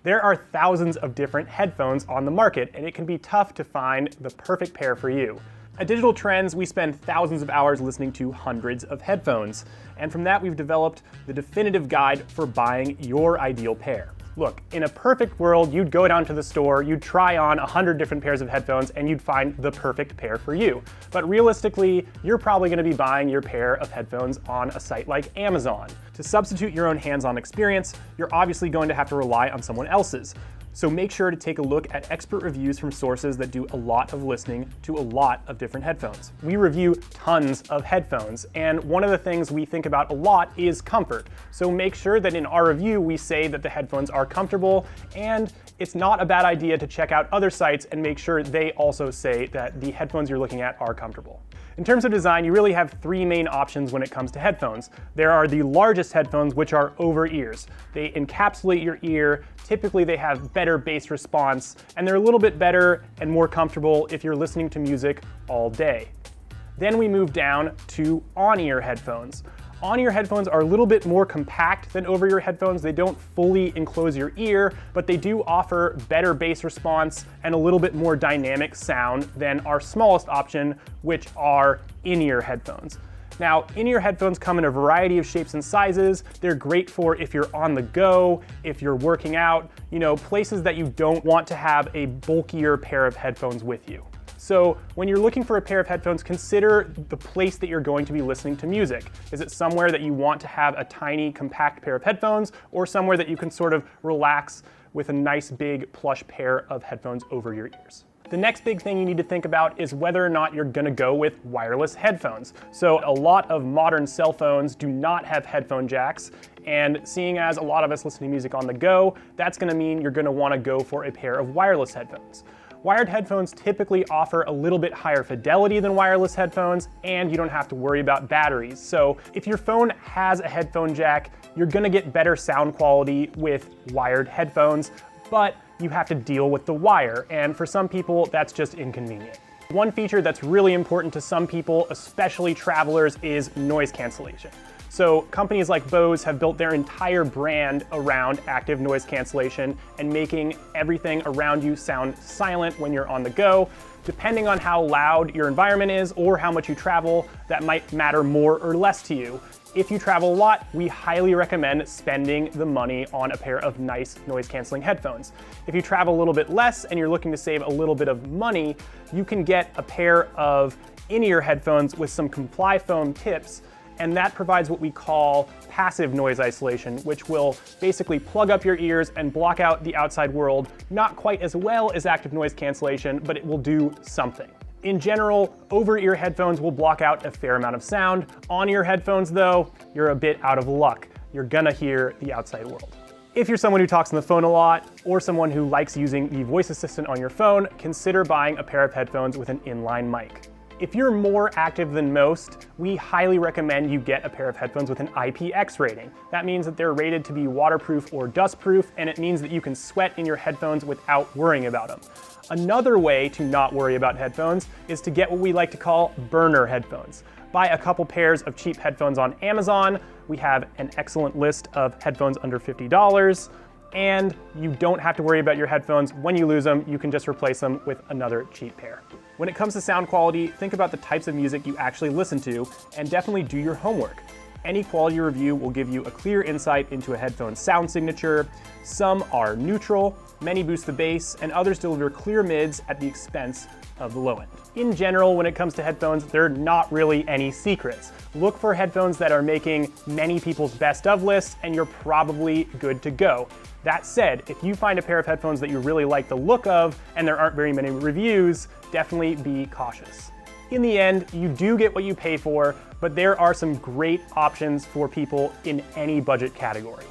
There are thousands of different headphones on the market, and it can be tough to find the perfect pair for you. At Digital Trends, we spend thousands of hours listening to hundreds of headphones, and from that we've developed the definitive guide for buying your ideal pair. Look, in a perfect world, you'd go down to the store, you'd try on 100 different pairs of headphones, and you'd find the perfect pair for you. But realistically, you're probably going to be buying your pair of headphones on a site like Amazon. To substitute your own hands-on experience, you're obviously going to have to rely on someone else's. So make sure to take a look at expert reviews from sources that do a lot of listening to a lot of different headphones. We review tons of headphones, and one of the things we think about a lot is comfort. So make sure that in our review we say that the headphones are comfortable, and it's not a bad idea to check out other sites and make sure they also say that the headphones you're looking at are comfortable. In terms of design, you really have three main options when it comes to headphones. There are the largest headphones, which are over ears. They encapsulate your ear. Typically they have better bass response, and they're a little bit better and more comfortable if you're listening to music all day. Then we move down to on-ear headphones. On-ear headphones are a little bit more compact than over-ear headphones. They don't fully enclose your ear, but they do offer better bass response and a little bit more dynamic sound than our smallest option, which are in-ear headphones. Now, in-ear headphones come in a variety of shapes and sizes. They're great for if you're on the go, if you're working out, places that you don't want to have a bulkier pair of headphones with you. So when you're looking for a pair of headphones, consider the place that you're going to be listening to music. Is it somewhere that you want to have a tiny, compact pair of headphones, or somewhere that you can sort of relax with a nice, big, plush pair of headphones over your ears? The next big thing you need to think about is whether or not you're gonna go with wireless headphones. So a lot of modern cell phones do not have headphone jacks, and seeing as a lot of us listen to music on the go, that's gonna mean you're gonna wanna go for a pair of wireless headphones. Wired headphones typically offer a little bit higher fidelity than wireless headphones, and you don't have to worry about batteries. So if your phone has a headphone jack, you're gonna get better sound quality with wired headphones, but you have to deal with the wire, and for some people, that's just inconvenient. One feature that's really important to some people, especially travelers, is noise cancellation. So companies like Bose have built their entire brand around active noise cancellation and making everything around you sound silent when you're on the go. Depending on how loud your environment is or how much you travel, that might matter more or less to you. If you travel a lot, we highly recommend spending the money on a pair of nice noise-canceling headphones. If you travel a little bit less and you're looking to save a little bit of money, you can get a pair of in-ear headphones with some comply foam tips, and that provides what we call passive noise isolation, which will basically plug up your ears and block out the outside world, not quite as well as active noise cancellation, but it will do something. In general, over-ear headphones will block out a fair amount of sound. On-ear headphones, though, you're a bit out of luck. You're gonna hear the outside world. If you're someone who talks on the phone a lot, or someone who likes using the voice assistant on your phone, consider buying a pair of headphones with an inline mic. If you're more active than most, we highly recommend you get a pair of headphones with an IPX rating. That means that they're rated to be waterproof or dustproof, and it means that you can sweat in your headphones without worrying about them. Another way to not worry about headphones is to get what we like to call burner headphones. Buy a couple pairs of cheap headphones on Amazon. We have an excellent list of headphones under $50, and you don't have to worry about your headphones. When you lose them, you can just replace them with another cheap pair. When it comes to sound quality, think about the types of music you actually listen to, and definitely do your homework. Any quality review will give you a clear insight into a headphone's sound signature. Some are neutral, many boost the bass, and others deliver clear mids at the expense of the low end. In general, when it comes to headphones, there are not really any secrets. Look for headphones that are making many people's best of lists, and you're probably good to go. That said, if you find a pair of headphones that you really like the look of, and there aren't very many reviews, definitely be cautious. In the end, you do get what you pay for, but there are some great options for people in any budget category.